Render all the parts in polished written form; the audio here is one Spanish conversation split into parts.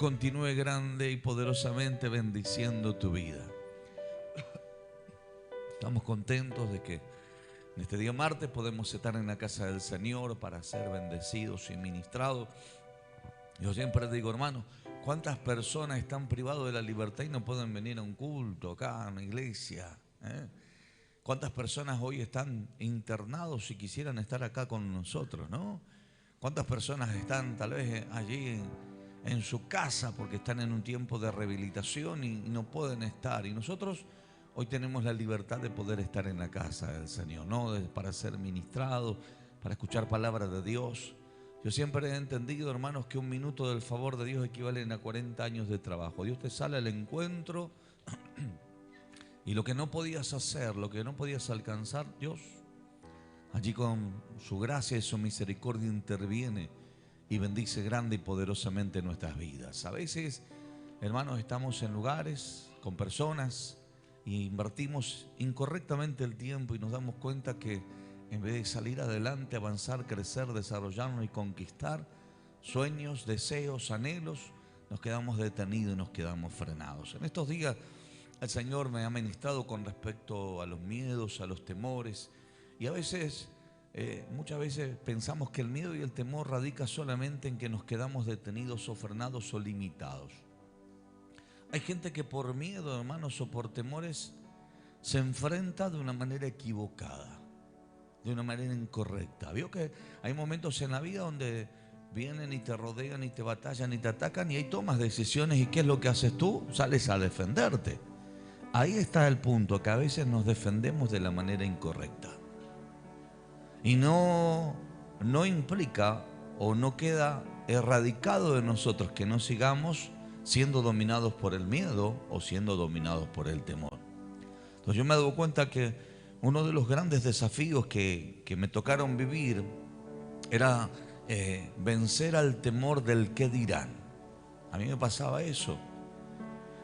continúe grande y poderosamente bendiciendo tu vida. Estamos contentos de que en este día martes podemos estar en la casa del Señor para ser bendecidos y ministrados. Yo siempre digo, hermano, ¿cuántas personas están privados de la libertad y no pueden venir a un culto acá en la iglesia? ¿Cuántas personas hoy están internados y quisieran estar acá con nosotros, no? ¿Cuántas personas están tal vez allí en su casa porque están en un tiempo de rehabilitación y no pueden estar? Y nosotros hoy tenemos la libertad de poder estar en la casa del Señor, ¿no? Para ser ministrados, para escuchar palabra de Dios. Yo siempre he entendido, hermanos, que un minuto del favor de Dios equivalen a 40 años de trabajo. Dios te sale al encuentro y lo que no podías hacer, lo que no podías alcanzar, Dios allí con su gracia y su misericordia interviene y bendice grande y poderosamente nuestras vidas. A veces, hermanos, estamos en lugares con personas y invertimos incorrectamente el tiempo y nos damos cuenta que en vez de salir adelante, avanzar, crecer, desarrollarnos y conquistar sueños, deseos, anhelos, nos quedamos detenidos y nos quedamos frenados. En estos días el Señor me ha ministrado con respecto a los miedos, a los temores. Y a veces, muchas veces pensamos que el miedo y el temor radica solamente en que nos quedamos detenidos o frenados o limitados. Hay gente que por miedo, hermanos, o por temores se enfrenta de una manera equivocada, de una manera incorrecta. Vio que hay momentos en la vida donde vienen y te rodean y te batallan y te atacan y ahí tomas decisiones. ¿Y qué es lo que haces tú? Sales a defenderte. Ahí está el punto, que a veces nos defendemos de la manera incorrecta. Y no implica o no queda erradicado de nosotros que no sigamos siendo dominados por el miedo o siendo dominados por el temor. Entonces yo me he dado cuenta que uno de los grandes desafíos que me tocaron vivir era vencer al temor del qué dirán. A mí me pasaba eso.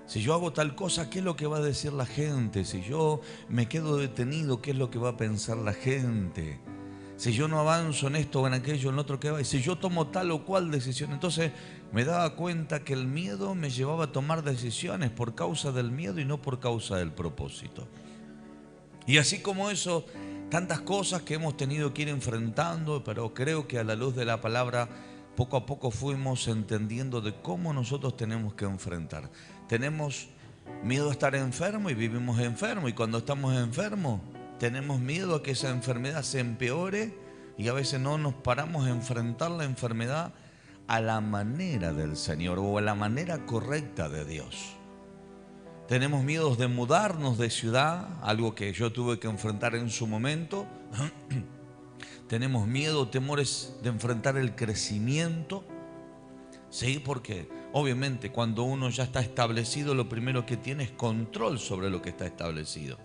Si yo hago tal cosa, ¿qué es lo que va a decir la gente? Si yo me quedo detenido, ¿qué es lo que va a pensar la gente? Si yo no avanzo en esto o en aquello, en otro, ¿qué va? Y si yo tomo tal o cual decisión, entonces me daba cuenta que el miedo me llevaba a tomar decisiones por causa del miedo y no por causa del propósito. Y así como eso, tantas cosas que hemos tenido que ir enfrentando, pero creo que a la luz de la palabra poco a poco fuimos entendiendo de cómo nosotros tenemos que enfrentar. Tenemos miedo a estar enfermo y vivimos enfermos, y cuando estamos enfermos tenemos miedo a que esa enfermedad se empeore y a veces no nos paramos a enfrentar la enfermedad a la manera del Señor o a la manera correcta de Dios. Tenemos miedos de mudarnos de ciudad, algo que yo tuve que enfrentar en su momento. Tenemos miedo, temores de enfrentar el crecimiento. Sí, porque obviamente cuando uno ya está establecido, lo primero que tiene es control sobre lo que está establecido.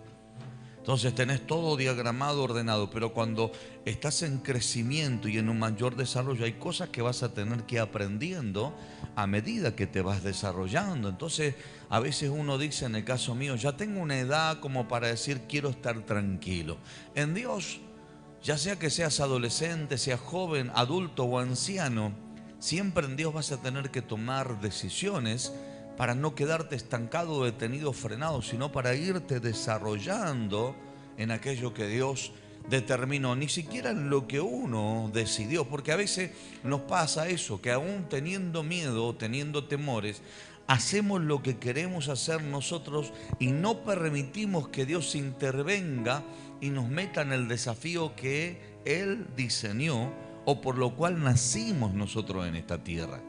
Entonces tenés todo diagramado, ordenado, pero cuando estás en crecimiento y en un mayor desarrollo, hay cosas que vas a tener que ir aprendiendo a medida que te vas desarrollando. Entonces a veces uno dice, en el caso mío, ya tengo una edad como para decir quiero estar tranquilo. En Dios, ya sea que seas adolescente, seas joven, adulto o anciano, siempre en Dios vas a tener que tomar decisiones para no quedarte estancado, detenido, frenado, sino para irte desarrollando en aquello que Dios determinó, ni siquiera en lo que uno decidió, porque a veces nos pasa eso, que aún teniendo miedo, teniendo temores, hacemos lo que queremos hacer nosotros y no permitimos que Dios intervenga y nos meta en el desafío que Él diseñó o por lo cual nacimos nosotros en esta tierra.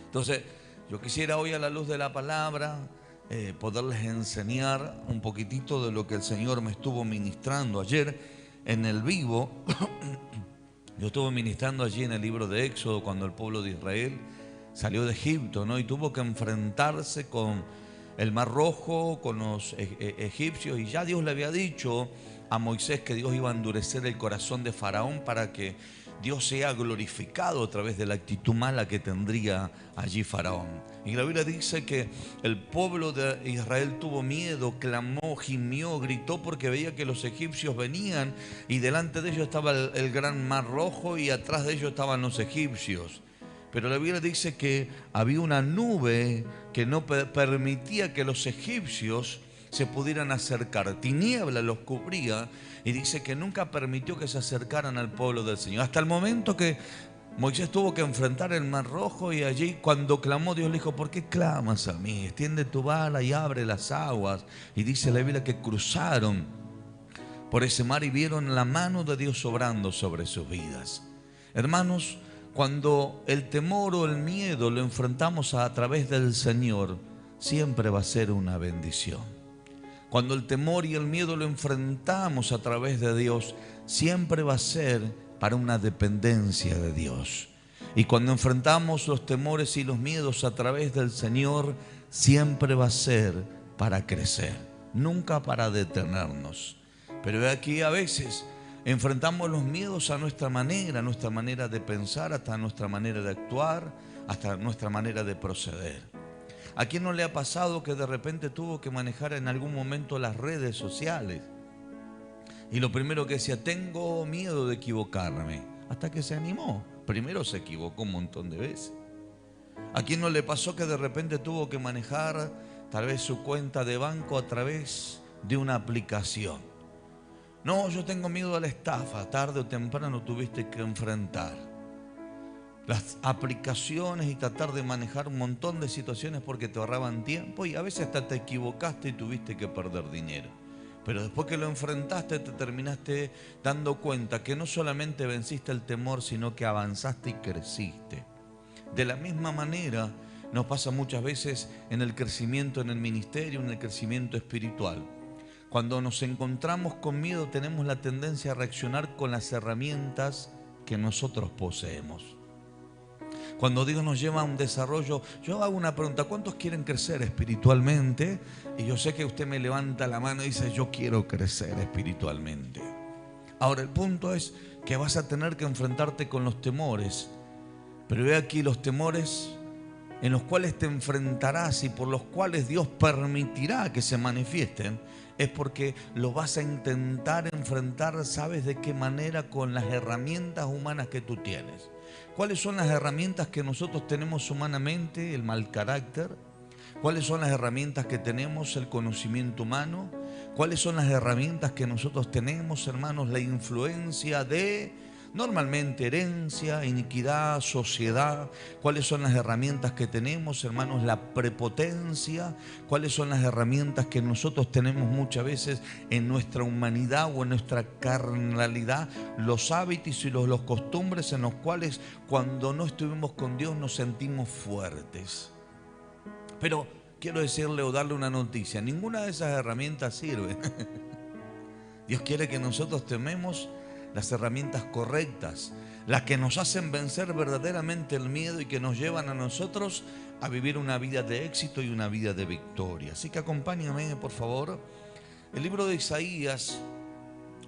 Entonces, yo quisiera hoy a la luz de la palabra poderles enseñar un poquitito de lo que el Señor me estuvo ministrando ayer en el vivo. Yo estuve ministrando allí en el libro de Éxodo cuando el pueblo de Israel salió de Egipto, ¿no? Y tuvo que enfrentarse con el Mar Rojo, con los egipcios, y ya Dios le había dicho a Moisés que Dios iba a endurecer el corazón de Faraón para que Dios sea glorificado a través de la actitud mala que tendría allí Faraón. Y la Biblia dice que el pueblo de Israel tuvo miedo, clamó, gimió, gritó porque veía que los egipcios venían y delante de ellos estaba el gran Mar Rojo y atrás de ellos estaban los egipcios. Pero la Biblia dice que había una nube que no permitía que los egipcios se pudieran acercar. Tiniebla los cubría y dice que nunca permitió que se acercaran al pueblo del Señor. Hasta el momento que Moisés tuvo que enfrentar el Mar Rojo, y allí cuando clamó, Dios le dijo: ¿por qué clamas a mí? Extiende tu vara y abre las aguas. Y dice la Biblia que cruzaron por ese mar y vieron la mano de Dios obrando sobre sus vidas. Hermanos, cuando el temor o el miedo lo enfrentamos a través del Señor, siempre va a ser una bendición. Cuando el temor y el miedo lo enfrentamos a través de Dios, siempre va a ser para una dependencia de Dios. Y cuando enfrentamos los temores y los miedos a través del Señor, siempre va a ser para crecer, nunca para detenernos. Pero aquí a veces enfrentamos los miedos a nuestra manera de pensar, hasta nuestra manera de actuar, hasta nuestra manera de proceder. ¿A quién no le ha pasado que de repente tuvo que manejar en algún momento las redes sociales? Y lo primero que decía: tengo miedo de equivocarme. Hasta que se animó. Primero se equivocó un montón de veces. ¿A quién no le pasó que de repente tuvo que manejar tal vez su cuenta de banco a través de una aplicación? No, yo tengo miedo a la estafa. Tarde o temprano tuviste que enfrentar las aplicaciones y tratar de manejar un montón de situaciones porque te ahorraban tiempo, y a veces hasta te equivocaste y tuviste que perder dinero. Pero después que lo enfrentaste, te terminaste dando cuenta que no solamente venciste el temor, sino que avanzaste y creciste. De la misma manera nos pasa muchas veces en el crecimiento en el ministerio, en el crecimiento espiritual. Cuando nos encontramos con miedo, tenemos la tendencia a reaccionar con las herramientas que nosotros poseemos. Cuando Dios nos lleva a un desarrollo, yo hago una pregunta: ¿cuántos quieren crecer espiritualmente? Y yo sé que usted me levanta la mano y dice: yo quiero crecer espiritualmente. Ahora, el punto es que vas a tener que enfrentarte con los temores. Pero ve aquí los temores en los cuales te enfrentarás y por los cuales Dios permitirá que se manifiesten, es porque lo vas a intentar enfrentar, ¿sabes de qué manera? Con las herramientas humanas que tú tienes. ¿Cuáles son las herramientas que nosotros tenemos humanamente? El mal carácter. ¿Cuáles son las herramientas que tenemos? El conocimiento humano. ¿Cuáles son las herramientas que nosotros tenemos, hermanos? La influencia de, normalmente, herencia, iniquidad, sociedad. ¿Cuáles son las herramientas que tenemos, hermanos? La prepotencia. ¿Cuáles son las herramientas que nosotros tenemos muchas veces en nuestra humanidad o en nuestra carnalidad? Los hábitos y los costumbres en los cuales cuando no estuvimos con Dios nos sentimos fuertes. Pero quiero decirle o darle una noticia: ninguna de esas herramientas sirve. Dios quiere que nosotros tomemos las herramientas correctas, las que nos hacen vencer verdaderamente el miedo y que nos llevan a nosotros a vivir una vida de éxito y una vida de victoria. Así que acompáñame, por favor. El libro de Isaías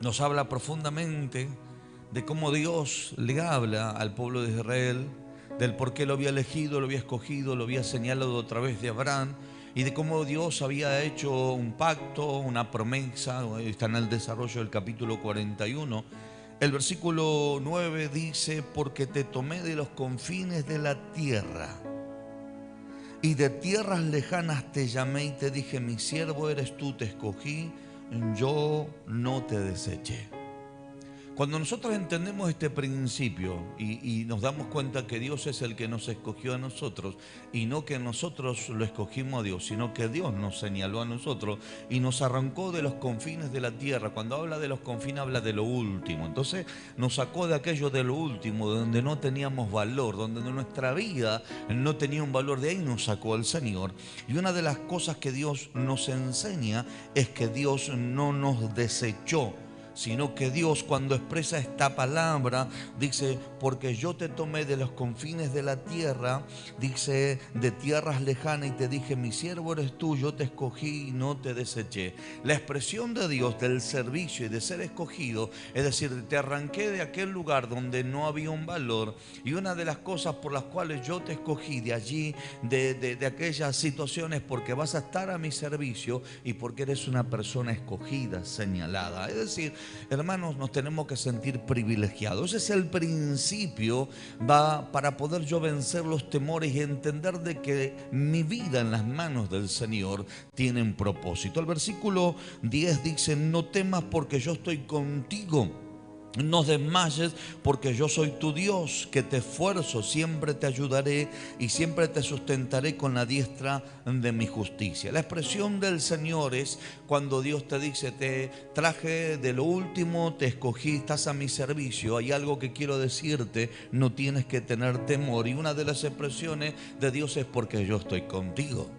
nos habla profundamente de cómo Dios le habla al pueblo de Israel, del por qué lo había elegido, lo había escogido, lo había señalado a través de Abraham, y de cómo Dios había hecho un pacto, una promesa. Está en el desarrollo del capítulo 41. El versículo 9 dice: porque te tomé de los confines de la tierra, y de tierras lejanas te llamé y te dije: mi siervo eres tú, te escogí, yo no te deseché. Cuando nosotros entendemos este principio y nos damos cuenta que Dios es el que nos escogió a nosotros, y no que nosotros lo escogimos a Dios, sino que Dios nos señaló a nosotros y nos arrancó de los confines de la tierra. Cuando habla de los confines, habla de lo último. Entonces nos sacó de aquello de lo último, donde no teníamos valor, donde nuestra vida no tenía un valor. De ahí nos sacó el Señor. Y una de las cosas que Dios nos enseña es que Dios no nos desechó, sino que Dios, cuando expresa esta palabra, dice: porque yo te tomé de los confines de la tierra, dice, de tierras lejanas, y te dije: mi siervo eres tú, yo te escogí y no te deseché. La expresión de Dios del servicio y de ser escogido, es decir, te arranqué de aquel lugar donde no había un valor, y una de las cosas por las cuales yo te escogí de allí, de aquellas situaciones, porque vas a estar a mi servicio y porque eres una persona escogida, señalada. Es decir, hermanos, nos tenemos que sentir privilegiados. Ese es el principio para poder yo vencer los temores y entender de que mi vida en las manos del Señor tiene un propósito. El versículo 10 dice: no temas porque yo estoy contigo. No desmayes porque yo soy tu Dios, que te esfuerzo, siempre te ayudaré y siempre te sustentaré con la diestra de mi justicia. La expresión del Señor es cuando Dios te dice: te traje de lo último, te escogí, estás a mi servicio. Hay algo que quiero decirte, no tienes que tener temor. Y una de las expresiones de Dios es: porque yo estoy contigo.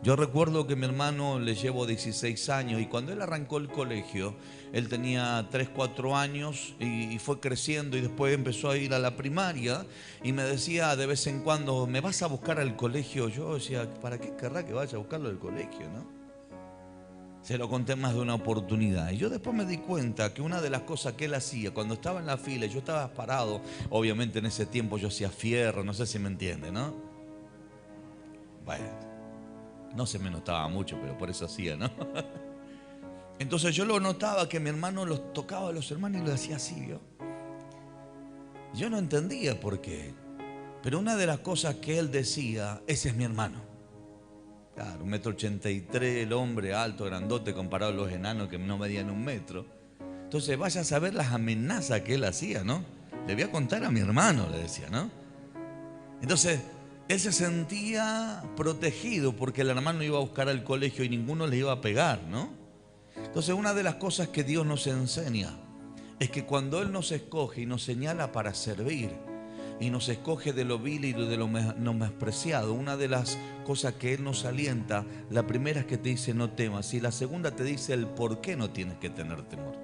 Yo recuerdo que mi hermano le llevo 16 años y cuando él arrancó el colegio, él tenía 3, 4 años y fue creciendo y después empezó a ir a la primaria y me decía de vez en cuando: ¿me vas a buscar al colegio? Yo decía: ¿para qué querrá que vaya a buscarlo al colegio, no? Se lo conté más de una oportunidad. Y yo después me di cuenta que una de las cosas que él hacía cuando estaba en la fila, yo estaba parado, obviamente en ese tiempo yo hacía fierro, no sé si me entiende, ¿no? Bueno, no se me notaba mucho, pero por eso hacía, ¿no? Entonces yo lo notaba que mi hermano los tocaba a los hermanos y lo hacía así, ¿vio? Yo no entendía por qué, pero una de las cosas que él decía: ese es mi hermano. Claro, 1,83 m, el hombre alto, grandote, comparado a los enanos que no medían 1 metro. Entonces vaya a saber las amenazas que él hacía, ¿no? Le voy a contar a mi hermano, le decía, ¿no? Entonces él se sentía protegido porque el hermano iba a buscar al colegio y ninguno le iba a pegar, ¿no? Entonces una de las cosas que Dios nos enseña es que cuando Él nos escoge y nos señala para servir y nos escoge de lo vil y de lo menospreciado, una de las cosas que Él nos alienta, la primera es que te dice: no temas, y la segunda te dice el por qué no tienes que tener temor.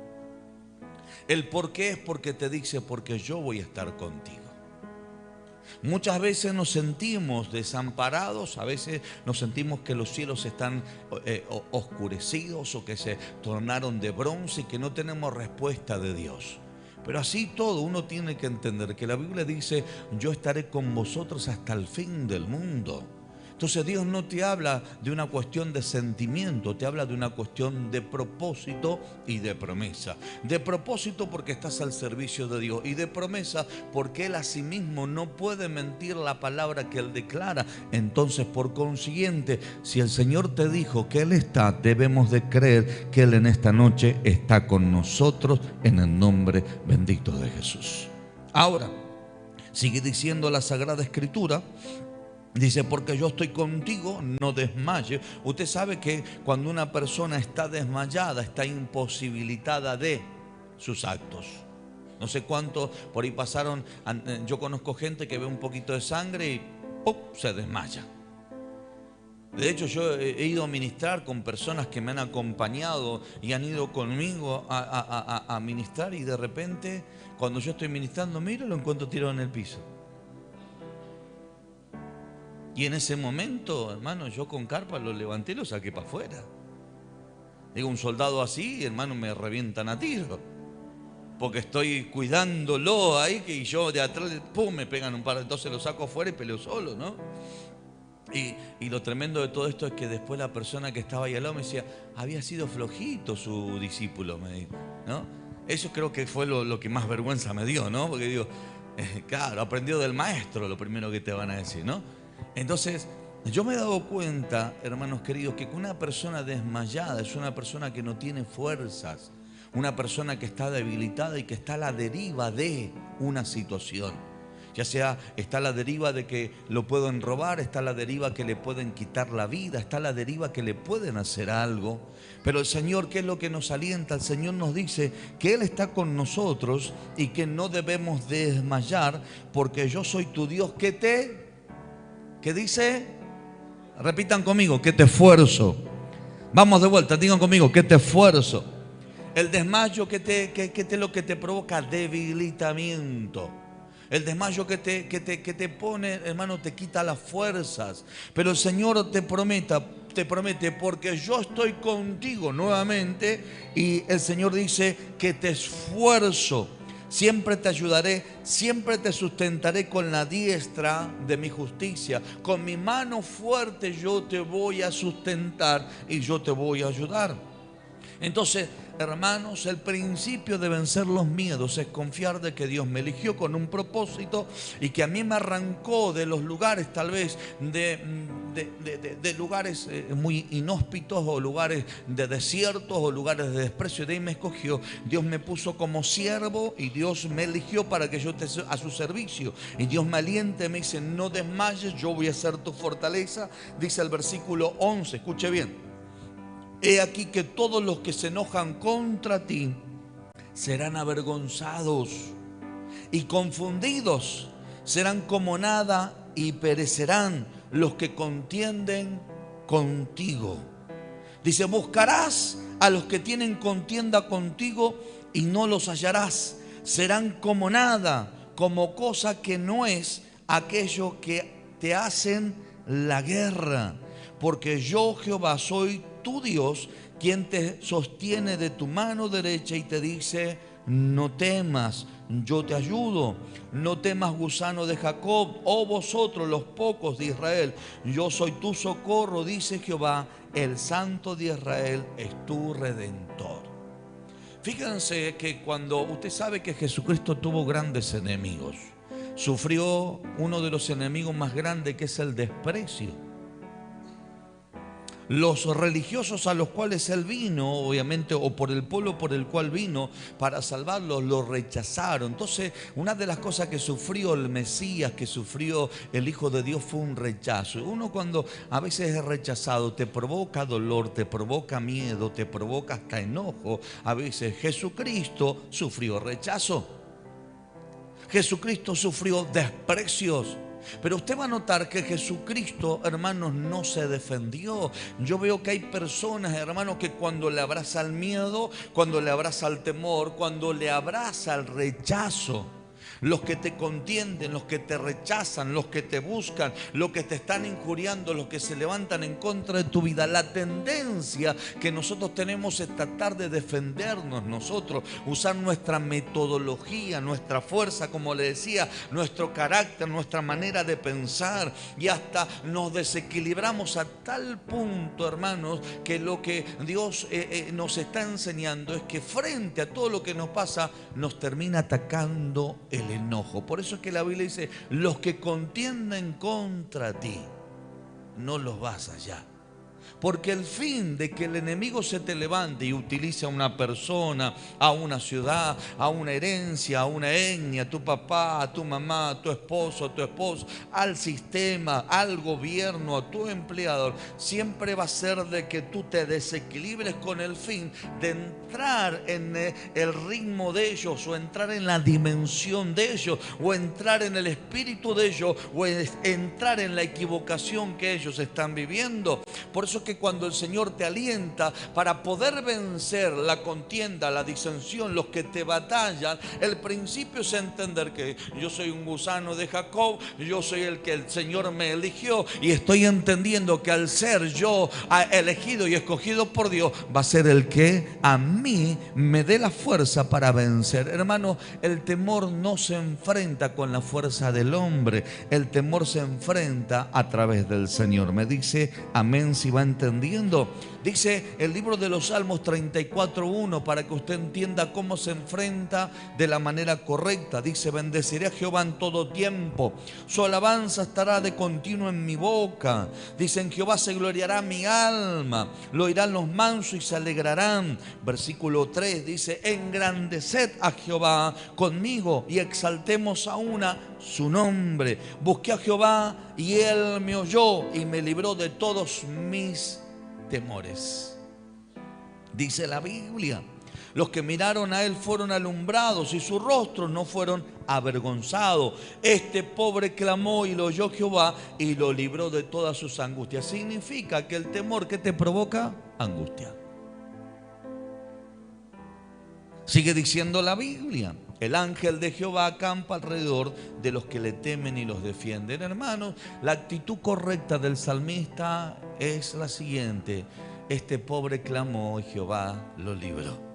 El por qué es porque te dice: porque yo voy a estar contigo. Muchas veces nos sentimos desamparados, a veces nos sentimos que los cielos están oscurecidos o que se tornaron de bronce y que no tenemos respuesta de Dios. Pero así todo, uno tiene que entender que la Biblia dice: yo estaré con vosotros hasta el fin del mundo. Entonces Dios no te habla de una cuestión de sentimiento, te habla de una cuestión de propósito y de promesa. De propósito porque estás al servicio de Dios, y de promesa porque Él a sí mismo no puede mentir la palabra que Él declara. Entonces, por consiguiente, si el Señor te dijo que Él está, debemos de creer que Él en esta noche está con nosotros, en el nombre bendito de Jesús. Ahora, sigue diciendo la Sagrada Escritura. Dice: porque yo estoy contigo, no desmayes. Usted sabe que cuando una persona está desmayada, está imposibilitada de sus actos. No sé cuánto por ahí pasaron. Yo conozco gente que ve un poquito de sangre y ¡pum!, se desmaya. De hecho, yo he ido a ministrar con personas que me han acompañado y han ido conmigo a ministrar, y de repente, cuando yo estoy ministrando, miro, lo encuentro tirado en el piso. Y en ese momento, hermano, yo con carpa lo levanté y lo saqué para afuera. Digo, un soldado así, hermano, me revientan a tiro, porque estoy cuidándolo ahí, y yo de atrás, pum, me pegan un par. Entonces lo saco afuera y peleo solo, ¿no? Y lo tremendo de todo esto es que después la persona que estaba ahí al lado me decía: había sido flojito su discípulo, me dijo, ¿no? Eso creo que fue lo que más vergüenza me dio, ¿no? Porque digo, claro, aprendió del maestro, lo primero que te van a decir, ¿no? Entonces, yo me he dado cuenta, hermanos queridos, que una persona desmayada es una persona que no tiene fuerzas, una persona que está debilitada y que está a la deriva de una situación. Ya sea está a la deriva de que lo pueden robar, está a la deriva que le pueden quitar la vida, está a la deriva que le pueden hacer algo. Pero el Señor, ¿qué es lo que nos alienta? El Señor nos dice que Él está con nosotros y que no debemos desmayar, porque yo soy tu Dios ¿qué dice? Repitan conmigo: que te esfuerzo. Vamos de vuelta, digan conmigo: que te esfuerzo. El desmayo que es lo que te provoca debilitamiento. El desmayo que te pone, hermano, te quita las fuerzas. Pero el Señor te promete: porque yo estoy contigo nuevamente. Y el Señor dice que te esfuerzo. Siempre te ayudaré, siempre te sustentaré con la diestra de mi justicia. Con mi mano fuerte yo te voy a sustentar y yo te voy a ayudar. Entonces, hermanos, el principio de vencer los miedos es confiar de que Dios me eligió con un propósito y que a mí me arrancó de los lugares tal vez de lugares muy inhóspitos o lugares de desiertos o lugares de desprecio. De ahí me escogió. Dios me puso como siervo y Dios me eligió para que yo esté a su servicio. Y Dios me aliente, me dice: no desmayes, yo voy a ser tu fortaleza. Dice el versículo 11, escuche bien: he aquí que todos los que se enojan contra ti serán avergonzados, y confundidos serán como nada, y perecerán los que contienden contigo. Dice: buscarás a los que tienen contienda contigo y no los hallarás. Serán como nada, como cosa que no es aquello que te hacen la guerra. Porque yo, Jehová, soy tu Dios, quien te sostiene de tu mano derecha y te dice: no temas, yo te ayudo. No temas, gusano de Jacob, oh vosotros los pocos de Israel, yo soy tu socorro, dice Jehová, el Santo de Israel es tu Redentor. Fíjense que cuando usted sabe que Jesucristo tuvo grandes enemigos, sufrió uno de los enemigos más grandes, que es el desprecio. Los religiosos a los cuales Él vino, obviamente, o por el pueblo por el cual vino para salvarlos, lo rechazaron. Entonces, una de las cosas que sufrió el Mesías, que sufrió el Hijo de Dios, fue un rechazo. Uno, cuando a veces es rechazado, te provoca dolor, te provoca miedo, te provoca hasta enojo. A veces Jesucristo sufrió rechazo. Jesucristo sufrió desprecios. Pero usted va a notar que Jesucristo, hermanos, no se defendió. Yo veo que hay personas, hermanos, que cuando le abraza el miedo, cuando le abraza el temor, cuando le abraza el rechazo, los que te contienden, los que te rechazan, los que te buscan, los que te están injuriando, los que se levantan en contra de tu vida, la tendencia que nosotros tenemos es tratar de defendernos nosotros, usar nuestra metodología, nuestra fuerza, como le decía, nuestro carácter, nuestra manera de pensar, y hasta nos desequilibramos a tal punto, hermanos, que lo que Dios nos está enseñando es que frente a todo lo que nos pasa, nos termina atacando el enojo. Por eso es que la Biblia dice: los que contienden contra ti, no los vas allá. Porque el fin de que el enemigo se te levante y utilice a una persona, a una ciudad, a una herencia, a una etnia, a tu papá, a tu mamá, a tu esposo, al sistema, al gobierno, a tu empleador, siempre va a ser de que tú te desequilibres con el fin de entrar en el ritmo de ellos, o entrar en la dimensión de ellos, o entrar en el espíritu de ellos, o entrar en la equivocación que ellos están viviendo. Por eso es que cuando el Señor te alienta para poder vencer la contienda, la disensión, los que te batallan, el principio es entender que yo soy un gusano de Jacob, yo soy el que el Señor me eligió, y estoy entendiendo que al ser yo elegido y escogido por Dios, va a ser el que a mí me dé la fuerza para vencer. Hermano, el temor no se enfrenta con la fuerza del hombre, el temor se enfrenta a través del Señor. Me dice amén si va entendiendo. Dice el libro de los Salmos 34:1, para que usted entienda cómo se enfrenta de la manera correcta. Dice: bendeciré a Jehová en todo tiempo, su alabanza estará de continuo en mi boca. Dice: en Jehová se gloriará mi alma, lo oirán los mansos y se alegrarán. Versículo 3 dice: engrandeced a Jehová conmigo y exaltemos aún su nombre. Busqué a Jehová y Él me oyó y me libró de todos mis temores. Dice la Biblia: los que miraron a Él fueron alumbrados y sus rostros no fueron avergonzados. Este pobre clamó y lo oyó Jehová y lo libró de todas sus angustias. Significa que el temor, ¿qué te provoca? Angustia. Sigue diciendo la Biblia: el ángel de Jehová acampa alrededor de los que le temen y los defienden. Hermanos, la actitud correcta del salmista es la siguiente: este pobre clamó y Jehová lo libró.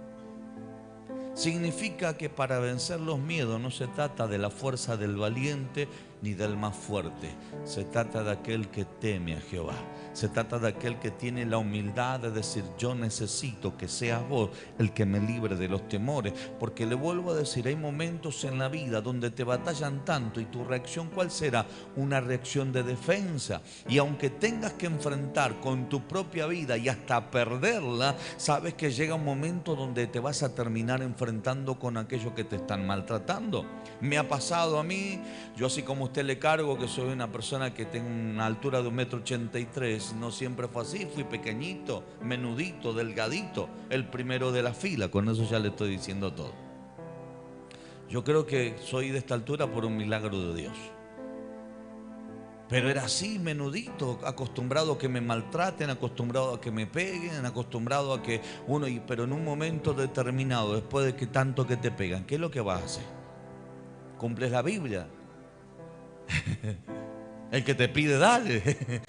Significa que para vencer los miedos no se trata de la fuerza del valiente, ni del más fuerte. Se trata de aquel que teme a Jehová. Se trata de aquel que tiene la humildad de decir: yo necesito que seas vos el que me libre de los temores. Porque le vuelvo a decir, hay momentos en la vida donde te batallan tanto, y tu reacción, ¿cuál será? Una reacción de defensa. Y aunque tengas que enfrentar con tu propia vida y hasta perderla, sabes que llega un momento donde te vas a terminar enfrentando con aquellos que te están maltratando. Me ha pasado a mí. Yo, así como usted le cargo que soy una persona que tengo una altura de 1,83 m, no siempre fue así. Fui pequeñito, menudito, delgadito, el primero de la fila. Con eso ya le estoy diciendo todo. Yo creo que soy de esta altura por un milagro de Dios. Pero era así, menudito, acostumbrado a que me maltraten, acostumbrado a que me peguen, acostumbrado a que uno... Pero en un momento determinado, después de que tanto que te pegan, ¿qué es lo que vas a hacer? ¿Cumples la Biblia? El que te pide, dale.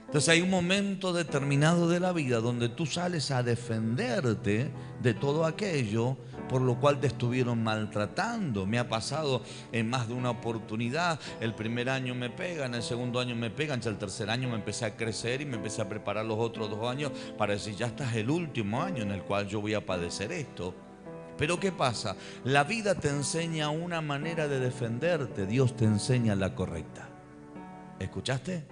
Entonces hay un momento determinado de la vida donde tú sales a defenderte de todo aquello por lo cual te estuvieron maltratando. Me ha pasado en más de una oportunidad. El primer año me pegan, el segundo año me pegan, ya el tercer año me empecé a crecer y me empecé a preparar los otros 2 años para decir: ya está el último año en el cual yo voy a padecer esto. Pero ¿qué pasa? La vida te enseña una manera de defenderte, Dios te enseña la correcta. ¿Escuchaste?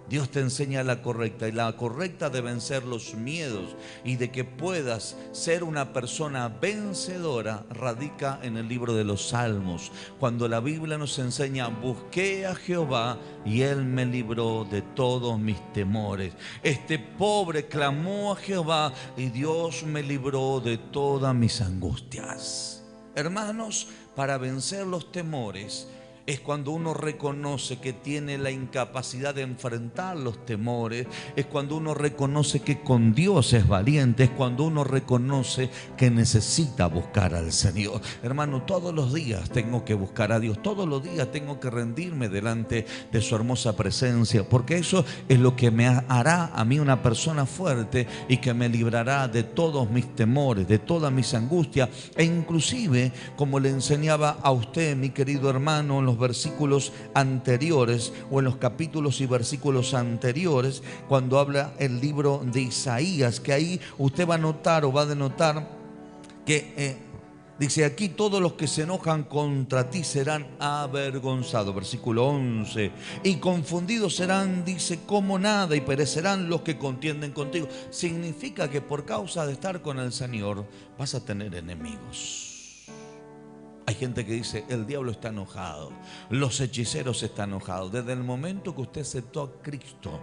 Dios te enseña la correcta, y la correcta de vencer los miedos y de que puedas ser una persona vencedora radica en el libro de los Salmos, cuando la Biblia nos enseña: busqué a Jehová y Él me libró de todos mis temores. Este pobre clamó a Jehová y Dios me libró de todas mis angustias. Hermanos, para vencer los temores es cuando uno reconoce que tiene la incapacidad de enfrentar los temores. Es cuando uno reconoce que con Dios es valiente. Es cuando uno reconoce que necesita buscar al Señor. Hermano, todos los días tengo que buscar a Dios. Todos los días tengo que rendirme delante de su hermosa presencia, porque eso es lo que me hará a mí una persona fuerte y que me librará de todos mis temores, de todas mis angustias. E inclusive, como le enseñaba a usted, mi querido hermano, en los versículos anteriores, o en los capítulos y versículos anteriores, cuando habla el libro de Isaías, que ahí usted va a notar o va a denotar que dice aquí: todos los que se enojan contra ti serán avergonzados. Versículo 11: y confundidos serán, dice, como nada, y perecerán los que contienden contigo. Significa que por causa de estar con el Señor vas a tener enemigos. Hay gente que dice: el diablo está enojado, los hechiceros están enojados. Desde el momento que usted aceptó a Cristo,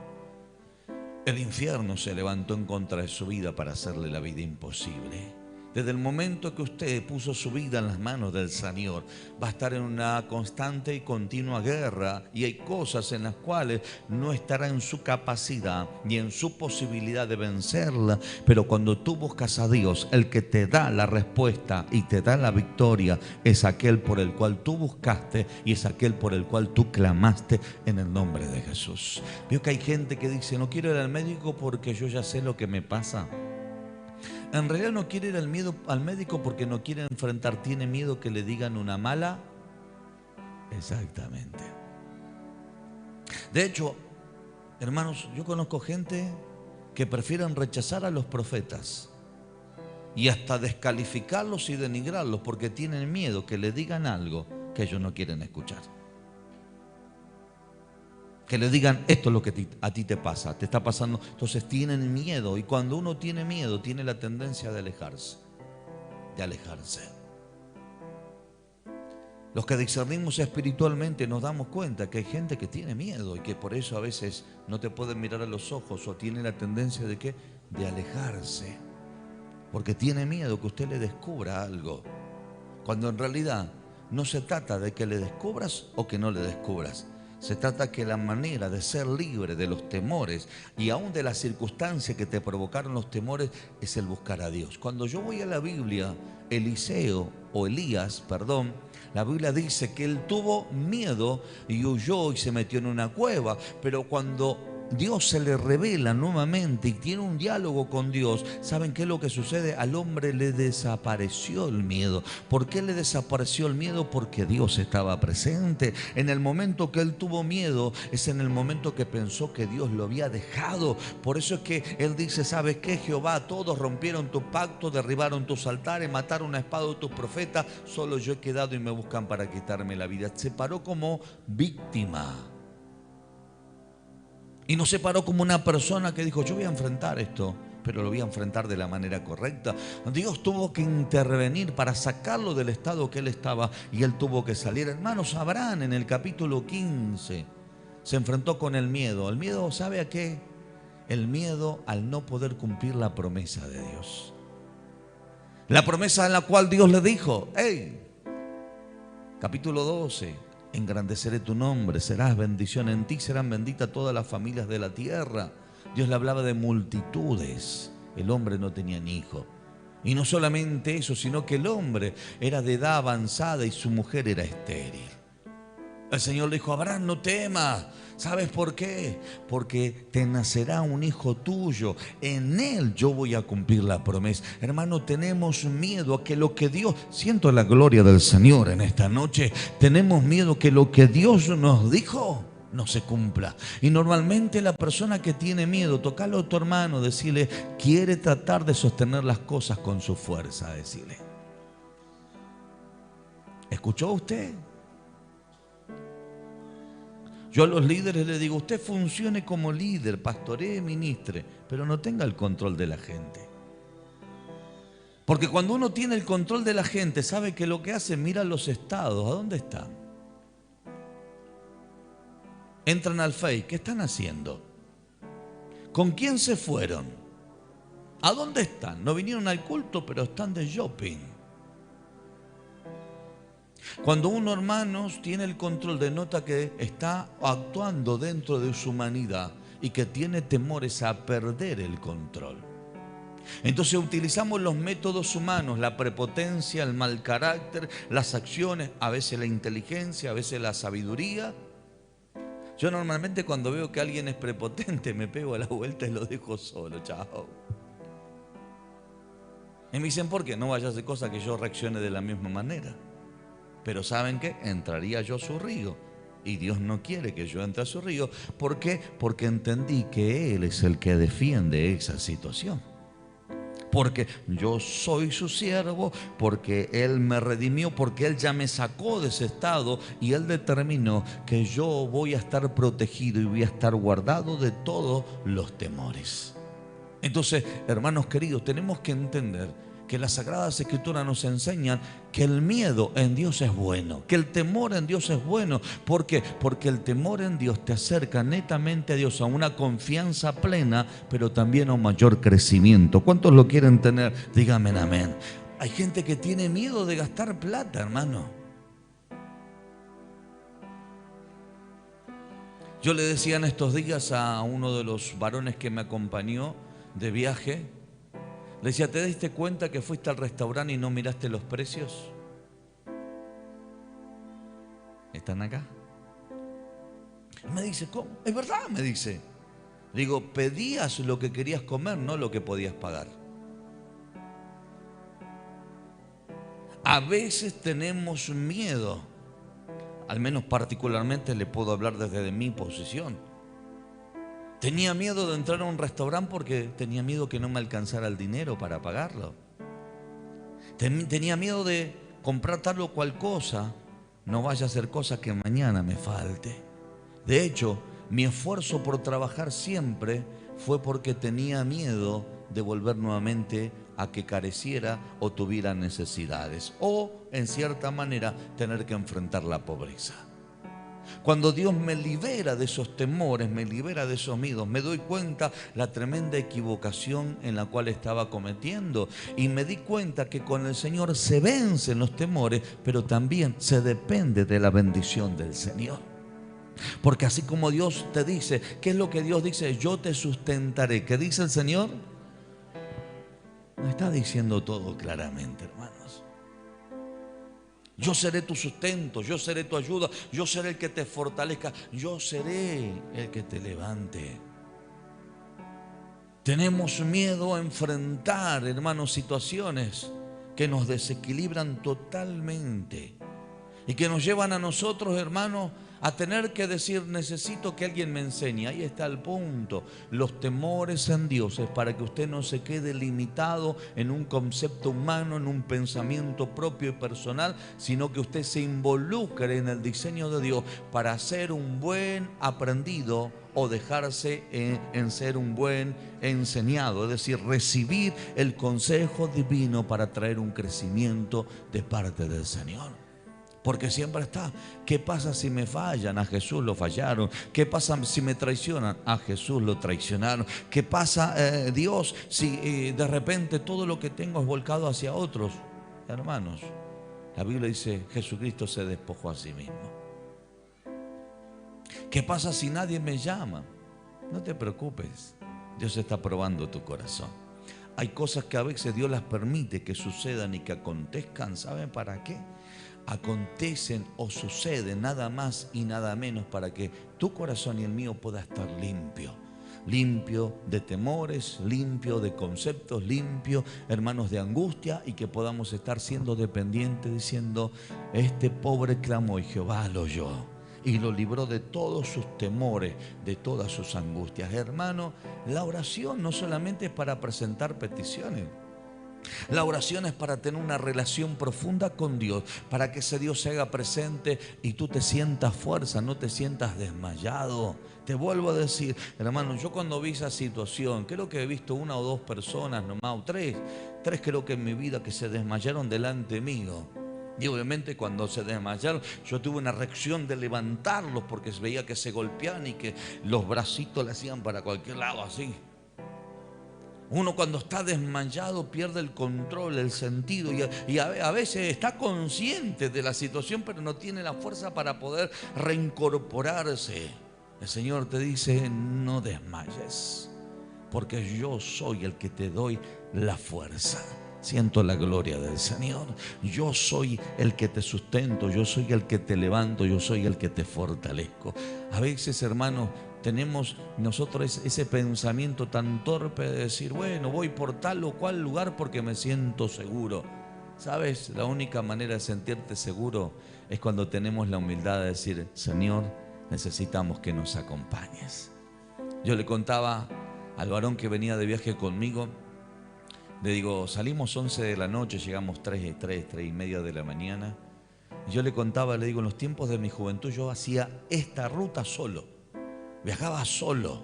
el infierno se levantó en contra de su vida para hacerle la vida imposible. Desde el momento que usted puso su vida en las manos del Señor, va a estar en una constante y continua guerra, y hay cosas en las cuales no estará en su capacidad ni en su posibilidad de vencerla. Pero cuando tú buscas a Dios, el que te da la respuesta y te da la victoria es aquel por el cual tú buscaste y es aquel por el cual tú clamaste en el nombre de Jesús. Veo que hay gente que dice: no quiero ir al médico porque yo ya sé lo que me pasa. En realidad no quiere ir al médico porque no quiere enfrentar, tiene miedo que le digan una mala. Exactamente. De hecho, hermanos, yo conozco gente que prefieren rechazar a los profetas y hasta descalificarlos y denigrarlos porque tienen miedo que le digan algo que ellos no quieren escuchar. Que le digan: esto es lo que a ti te pasa, te está pasando. Entonces tienen miedo, y cuando uno tiene miedo, tiene la tendencia de alejarse. Los que discernimos espiritualmente nos damos cuenta que hay gente que tiene miedo y que por eso a veces no te pueden mirar a los ojos, o tiene la tendencia de ¿qué? De alejarse, porque tiene miedo que usted le descubra algo, cuando en realidad no se trata de que le descubras o que no le descubras. Se trata que la manera de ser libre de los temores y aún de las circunstancias que te provocaron los temores es el buscar a Dios. Cuando yo voy a la Biblia, Elías, la Biblia dice que él tuvo miedo y huyó y se metió en una cueva. Pero cuando Dios se le revela nuevamente y tiene un diálogo con Dios, ¿saben qué es lo que sucede? Al hombre le desapareció el miedo. ¿Por qué le desapareció el miedo? Porque Dios estaba presente. En el momento que él tuvo miedo, es en el momento que pensó que Dios lo había dejado. Por eso es que él dice, ¿sabes qué, Jehová? Todos rompieron tu pacto, derribaron tus altares, mataron a espada a tus profetas, solo yo he quedado y me buscan para quitarme la vida. Se paró como víctima. Y no se paró como una persona que dijo, yo voy a enfrentar esto, pero lo voy a enfrentar de la manera correcta. Dios tuvo que intervenir para sacarlo del estado que él estaba y él tuvo que salir. Hermanos, Abraham en el capítulo 15 se enfrentó con el miedo. El miedo, ¿sabe a qué? El miedo al no poder cumplir la promesa de Dios. La promesa en la cual Dios le dijo, hey, capítulo 12, engrandeceré tu nombre, serás bendición, en ti serán benditas todas las familias de la tierra. Dios le hablaba de multitudes. El hombre no tenía ni hijo. Y no solamente eso, sino que el hombre era de edad avanzada y su mujer era estéril. El Señor le dijo, Abraham, no temas. ¿Sabes por qué? Porque te nacerá un hijo tuyo. En él yo voy a cumplir la promesa. Hermano, tenemos miedo a que lo que Dios... Siento la gloria del Señor en esta noche. Tenemos miedo que lo que Dios nos dijo no se cumpla. Y normalmente la persona que tiene miedo, tocarlo a tu hermano, decirle, quiere tratar de sostener las cosas con su fuerza, decirle. ¿Escuchó usted? Yo a los líderes les digo, usted funcione como líder, pastoree, ministre, pero no tenga el control de la gente. Porque cuando uno tiene el control de la gente, sabe que lo que hace, mira los estados, ¿a dónde están? Entran al Face, ¿qué están haciendo? ¿Con quién se fueron? ¿A dónde están? No vinieron al culto, pero están de shopping. Cuando uno, hermanos, tiene el control, denota que está actuando dentro de su humanidad y que tiene temores a perder el control. Entonces utilizamos los métodos humanos, la prepotencia, el mal carácter, las acciones, a veces la inteligencia, a veces la sabiduría. Yo normalmente cuando veo que alguien es prepotente me pego a la vuelta y lo dejo solo, chao. Y me dicen, ¿por qué? No vaya a hacer cosas que yo reaccione de la misma manera. Pero ¿saben qué? Entraría yo a su río. Y Dios no quiere que yo entre a su río. ¿Por qué? Porque entendí que Él es el que defiende esa situación. Porque yo soy su siervo, porque Él me redimió, porque Él ya me sacó de ese estado y Él determinó que yo voy a estar protegido y voy a estar guardado de todos los temores. Entonces, hermanos queridos, tenemos que entender que las Sagradas Escrituras nos enseñan que el miedo en Dios es bueno, que el temor en Dios es bueno. ¿Por qué? Porque el temor en Dios te acerca netamente a Dios, a una confianza plena, pero también a un mayor crecimiento. ¿Cuántos lo quieren tener? Díganme amén. Hay gente que tiene miedo de gastar plata, hermano. Yo le decía en estos días a uno de los varones que me acompañó de viaje, le decía, ¿te diste cuenta que fuiste al restaurante y no miraste los precios? ¿Están acá? Me dice, ¿cómo? Es verdad, me dice. Digo, pedías lo que querías comer, no lo que podías pagar. A veces tenemos miedo, al menos particularmente le puedo hablar desde mi posición. Tenía miedo de entrar a un restaurante porque tenía miedo que no me alcanzara el dinero para pagarlo. Tenía miedo de comprar tal o cual cosa, no vaya a ser cosa que mañana me falte. De hecho, mi esfuerzo por trabajar siempre fue porque tenía miedo de volver nuevamente a que careciera o tuviera necesidades. O, en cierta manera, tener que enfrentar la pobreza. Cuando Dios me libera de esos temores, me libera de esos miedos, me doy cuenta la tremenda equivocación en la cual estaba cometiendo y me di cuenta que con el Señor se vencen los temores, pero también se depende de la bendición del Señor. Porque así como Dios te dice, ¿qué es lo que Dios dice? Yo te sustentaré. ¿Qué dice el Señor? No está diciendo todo claramente, hermanos. Yo seré tu sustento, yo seré tu ayuda, yo seré el que te fortalezca, yo seré el que te levante. Tenemos miedo a enfrentar, hermanos, situaciones que nos desequilibran totalmente y que nos llevan a nosotros, hermanos, a tener que decir: necesito que alguien me enseñe. Ahí está el punto. Los temores en Dios es para que usted no se quede limitado en un concepto humano, en un pensamiento propio y personal, sino que usted se involucre en el diseño de Dios para ser un buen aprendido o dejarse en ser un buen enseñado, es decir, recibir el consejo divino para traer un crecimiento de parte del Señor. Porque siempre está: ¿qué pasa si me fallan? A Jesús lo fallaron. ¿Qué pasa si me traicionan? A Jesús lo traicionaron. ¿Qué pasa, Dios, si de repente todo lo que tengo es volcado hacia otros? Hermanos, la Biblia dice: Jesucristo se despojó a sí mismo. ¿Qué pasa si nadie me llama? No te preocupes, Dios está probando tu corazón. Hay cosas que a veces Dios las permite que sucedan y que acontezcan. ¿Saben para qué? Acontecen o suceden nada más y nada menos para que tu corazón y el mío pueda estar limpio. Limpio de temores, limpio de conceptos, limpio, hermanos, de angustia, y que podamos estar siendo dependientes, diciendo: este pobre clamó y Jehová lo oyó y lo libró de todos sus temores, de todas sus angustias. Hermano, la oración no solamente es para presentar peticiones. La oración es para tener una relación profunda con Dios, para que ese Dios se haga presente y tú te sientas fuerza, no te sientas desmayado. Te vuelvo a decir, hermano, yo cuando vi esa situación, creo que he visto una o dos personas nomás, o tres creo que en mi vida, que se desmayaron delante mío. Y obviamente cuando se desmayaron, yo tuve una reacción de levantarlos, porque veía que se golpeaban y que los bracitos le hacían para cualquier lado así. Uno cuando está desmayado pierde el control, el sentido, y a veces está consciente de la situación, pero no tiene la fuerza para poder reincorporarse. El Señor te dice: no desmayes, porque yo soy el que te doy la fuerza. Siento la gloria del Señor. Yo soy el que te sustento, yo soy el que te levanto, yo soy el que te fortalezco. A veces, hermanos, tenemos nosotros ese pensamiento tan torpe de decir: bueno, voy por tal o cual lugar porque me siento seguro. ¿Sabes? La única manera de sentirte seguro es cuando tenemos la humildad de decir: Señor, necesitamos que nos acompañes. Yo le contaba al varón que venía de viaje conmigo, le digo: salimos 11 de la noche, llegamos 3 y media de la mañana. Yo le contaba, le digo: en los tiempos de mi juventud yo hacía esta ruta solo. Viajaba solo.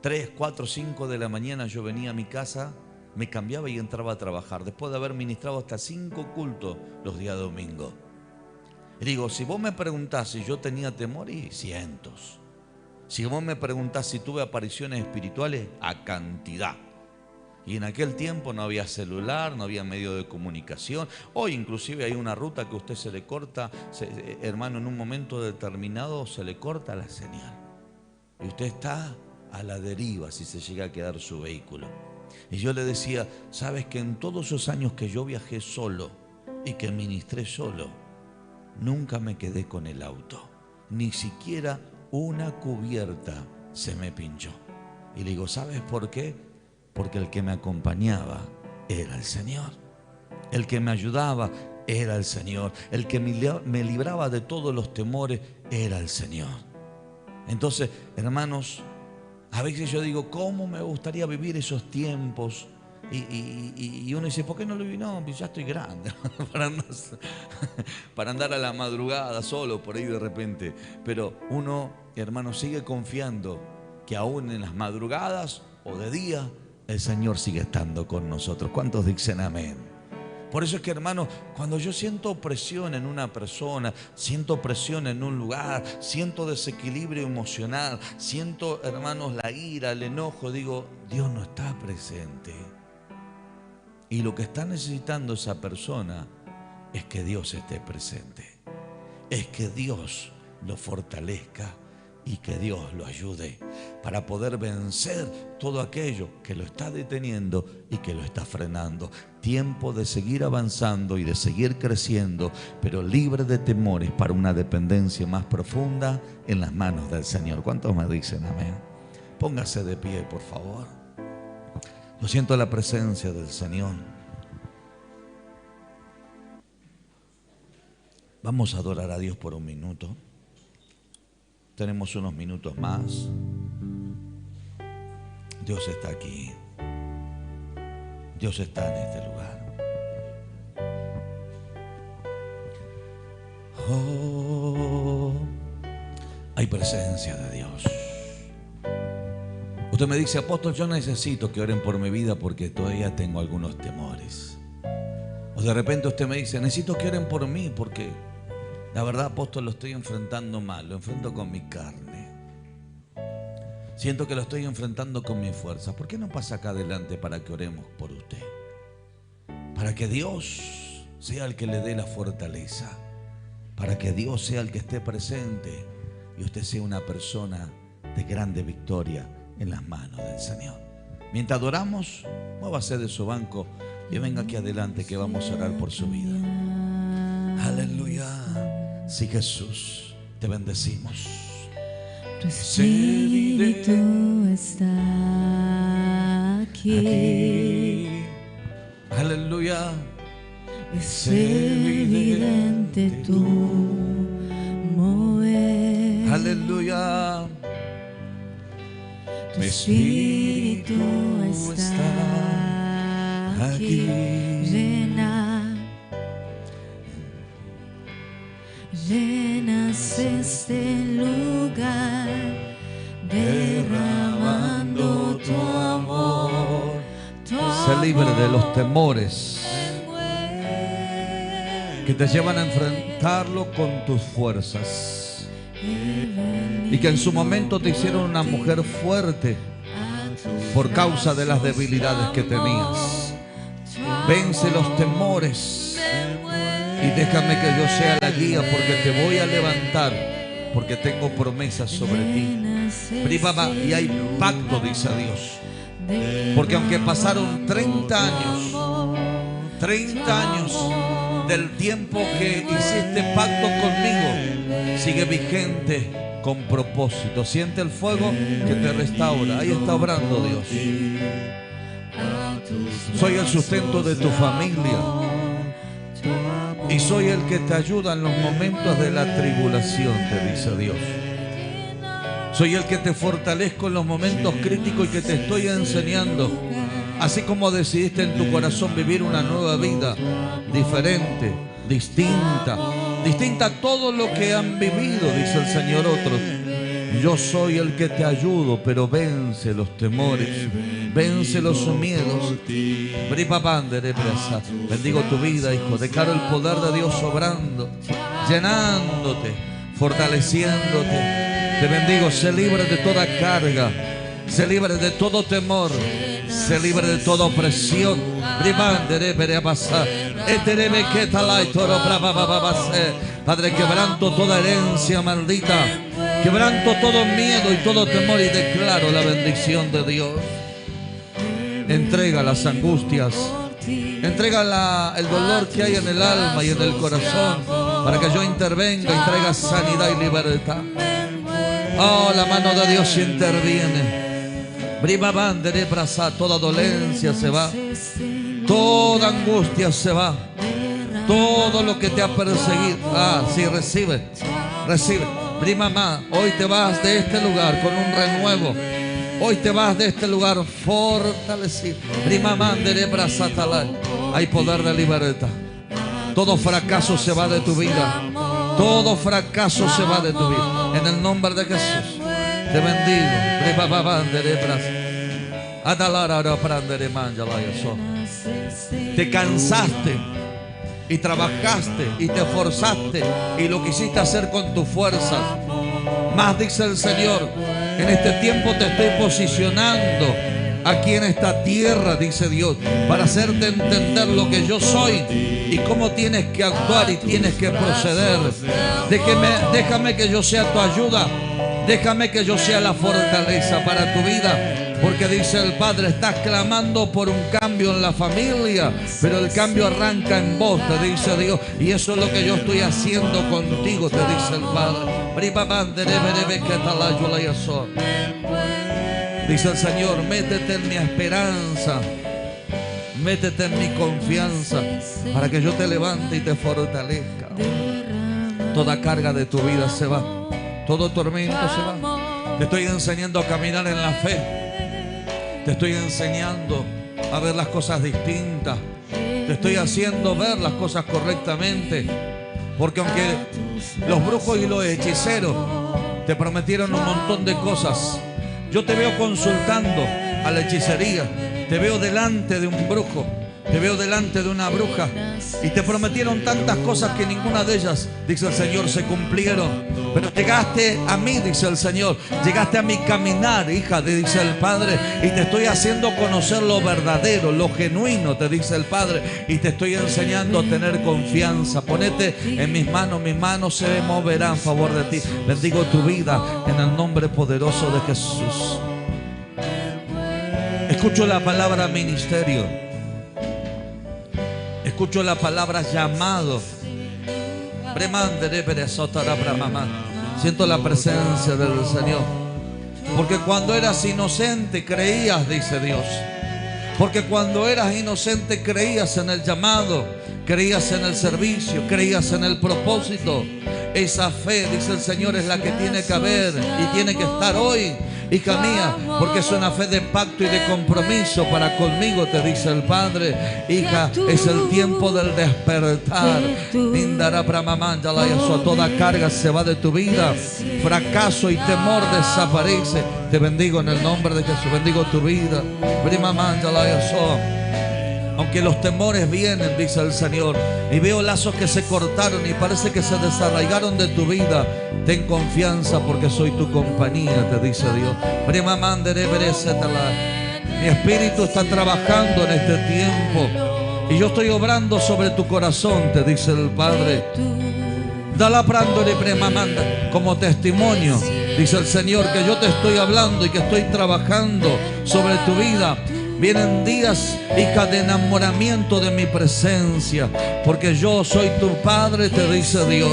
3, 4, 5 de la mañana yo venía a mi casa, me cambiaba y entraba a trabajar, después de haber ministrado hasta 5 cultos los días domingos. Y digo, si vos me preguntás si yo tenía temor, y cientos. Si vos me preguntás si tuve apariciones espirituales, a cantidad. Y en aquel tiempo no había celular, no había medio de comunicación. Hoy inclusive hay una ruta que a usted se le corta, hermano, en un momento determinado se le corta la señal. Y usted está a la deriva si se llega a quedar su vehículo. Y yo le decía: sabes que en todos esos años que yo viajé solo y que ministré solo, nunca me quedé con el auto. Ni siquiera una cubierta se me pinchó. Y le digo: ¿sabes por qué? Porque el que me acompañaba era el Señor. El que me ayudaba era el Señor. El que me libraba de todos los temores era el Señor. Entonces, hermanos, a veces yo digo: ¿cómo me gustaría vivir esos tiempos? Y uno dice: ¿por qué no lo viví? No, ya estoy grande para andar a la madrugada solo por ahí de repente. Pero uno, hermano, sigue confiando que aún en las madrugadas o de día el Señor sigue estando con nosotros. ¿Cuántos dicen amén? Por eso es que, hermano, cuando yo siento opresión en una persona, siento presión en un lugar, siento desequilibrio emocional, siento, hermanos, la ira, el enojo, digo: Dios no está presente. Y lo que está necesitando esa persona es que Dios esté presente, es que Dios lo fortalezca y que Dios lo ayude para poder vencer todo aquello que lo está deteniendo y que lo está frenando. Tiempo de seguir avanzando y de seguir creciendo, pero libre de temores, para una dependencia más profunda en las manos del Señor. ¿Cuántos me dicen amén? Póngase de pie, por favor. Yo siento la presencia del Señor. Vamos a adorar a Dios por un minuto. Tenemos unos minutos más. Dios está aquí. Dios está en este lugar. Oh, hay presencia de Dios. Usted me dice, apóstol, yo necesito que oren por mi vida porque todavía tengo algunos temores. O de repente usted me dice, necesito que oren por mí porque la verdad, apóstol, lo estoy enfrentando mal, lo enfrento con mi carne. Siento que lo estoy enfrentando con mi fuerza. ¿Por qué no pasa acá adelante para que oremos por usted? Para que Dios sea el que le dé la fortaleza. Para que Dios sea el que esté presente y usted sea una persona de grande victoria en las manos del Señor. Mientras adoramos, muévase de su banco y venga aquí adelante que vamos a orar por su vida. Aleluya. Sí, Jesús, te bendecimos. Tu Espíritu está aquí. Aleluya. Es evidente tu mover. Aleluya. Tu Espíritu está aquí. Llenas este lugar, derramando tu amor. Sé libre de los temores que te llevan a enfrentarlo con tus fuerzas y que en su momento te hicieron una mujer fuerte por causa de las debilidades que tenías. Vence los temores y déjame que yo sea la guía, porque te voy a levantar, porque tengo promesas sobre ti. Y hay pacto, dice Dios. Porque aunque pasaron 30 años del tiempo que hiciste pacto conmigo, sigue vigente con propósito. Siente el fuego que te restaura. Ahí está obrando Dios. Soy el sustento de tu familia y soy el que te ayuda en los momentos de la tribulación, te dice Dios. Soy el que te fortalezco en los momentos críticos y que te estoy enseñando. Así como decidiste en tu corazón vivir una nueva vida diferente, distinta a todo lo que han vivido, dice el Señor otros. Yo soy el que te ayudo, pero vence los temores, vence los miedos. Bendigo tu vida, hijo. Declaro el poder de Dios obrando, llenándote, fortaleciéndote. Te bendigo, sé libre de toda carga, sé libre de todo temor, sé libre de toda opresión. Padre, quebranto toda herencia maldita, quebranto todo miedo y todo temor y declaro la bendición de Dios. Entrega las angustias, entrega el dolor que hay en el alma y en el corazón, para que yo intervenga y traiga sanidad y libertad. Oh, la mano de Dios interviene. Toda dolencia se va, toda angustia se va, todo lo que te ha perseguido. Sí, recibe. Hoy te vas de este lugar con un renuevo. Hoy te vas de este lugar fortalecido. Hay poder de libertad. Todo fracaso se va de tu vida. Todo fracaso se va de tu vida. En el nombre de Jesús te bendigo. Te cansaste y trabajaste y te esforzaste y lo quisiste hacer con tus fuerzas. Más dice el Señor, en este tiempo te estoy posicionando aquí en esta tierra, dice Dios, para hacerte entender lo que yo soy y cómo tienes que actuar y tienes que proceder. Déjame que yo sea tu ayuda, déjame que yo sea la fortaleza para tu vida. Porque dice el Padre, estás clamando por un cambio en la familia, pero el cambio arranca en vos, te dice Dios. Y eso es lo que yo estoy haciendo contigo, te dice el Padre. Dice el Señor, métete en mi esperanza, métete en mi confianza, para que yo te levante y te fortalezca. Toda carga de tu vida se va, todo tormento se va. Te estoy enseñando a caminar en la fe. Te estoy enseñando a ver las cosas distintas. Te estoy haciendo ver las cosas correctamente. Porque aunque los brujos y los hechiceros te prometieron un montón de cosas, yo te veo consultando a la hechicería. Te veo delante de un brujo, te veo delante de una bruja, y te prometieron tantas cosas que ninguna de ellas, dice el Señor, se cumplieron. Pero llegaste a mí, dice el Señor, llegaste a mi caminar, hija, dice el Padre, y te estoy haciendo conocer lo verdadero, lo genuino, te dice el Padre, y te estoy enseñando a tener confianza. Ponete en mis manos se moverán a favor de ti. Bendigo tu vida en el nombre poderoso de Jesús. Escucho la palabra ministerio. Escucho la palabra llamado. Siento la presencia del Señor. Porque cuando eras inocente creías, dice Dios. Porque cuando eras inocente creías en el llamado, creías en el servicio, creías en el propósito. Esa fe, dice el Señor, es la que tiene que haber y tiene que estar hoy, hija mía, porque es una fe de pacto y de compromiso para conmigo, te dice el Padre. Hija, es el tiempo del despertar. Toda carga se va de tu vida, fracaso y temor desaparece. Te bendigo en el nombre de Jesús, bendigo tu vida. Aunque los temores vienen, dice el Señor, y veo lazos que se cortaron y parece que se desarraigaron de tu vida, ten confianza porque soy tu compañía, te dice Dios. Mi espíritu está trabajando en este tiempo y yo estoy obrando sobre tu corazón, te dice el Padre. Como testimonio, dice el Señor, que yo te estoy hablando y que estoy trabajando sobre tu vida. Vienen días, hija, de enamoramiento de mi presencia, porque yo soy tu Padre, te dice Dios.